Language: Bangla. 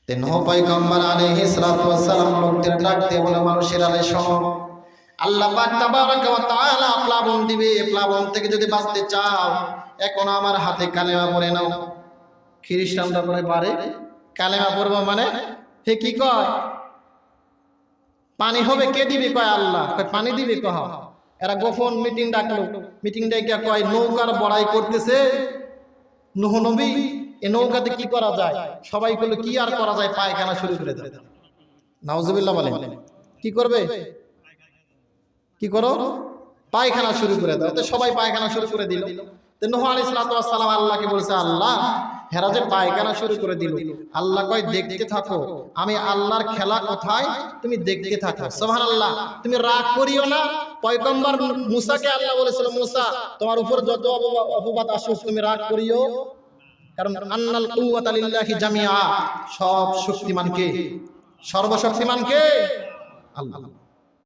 নূহ পয়গম্বর আলাইহিস সালাতু ওয়াস সালাম লোকদের ডাক দিয়ে বলে, মানুষেরা শোনো, আল্লাহ পাক তাবারাকা ওয়া তাআলা প্লাবন দিবে। প্লাবন থেকে যদি বাঁচতে চাও, এখন আমার হাতে কালেমা পড়ে নাও। খ্রিস্টানরা বলে পারে কালেমা পড়বো মানে হে কি কয় পানি হবে, কে দিবে? কয় আল্লাহ। কয় পানি দিবে? কহ। এরা গোপন মিটিং ডাকলো। মিটিং ডাইকা কয় নৌকার বড়াই করতেছে নূহ নবী, এই নৌকাতে কি করা যায়? সবাই বলল কি আর করা যায়, পায়খানা শুরু করে দেয়। নাউজুবিল্লাহ বলেন। কি করবে? কি করো? পায়খানা শুরু করে দাও। তো সবাই পায়খানা শুরু করে দিল। তো নূহ আলাইহিস সালাম আল্লাহকে বলছে, আল্লাহ হেরা যে পায়খানা শুরু করে দিল, আল্লাহ কয় দেখতে থাকো, আমি আল্লাহর খেলা কোথায় তুমি দেখতে থাকো। সুবহানাল্লাহ। তুমি রাগ করিও না। পয়গম্বর মুসাকে আল্লাহ বলেছিল, মুসা তোমার উপর যত অপবাদ আসুক তুমি রাগ করিও, কারণ আন্নাল কুওয়াতা লিল্লাহি জামিআ, সব শক্তিমান কে? সর্বশক্তিমান কে? আল্লাহ।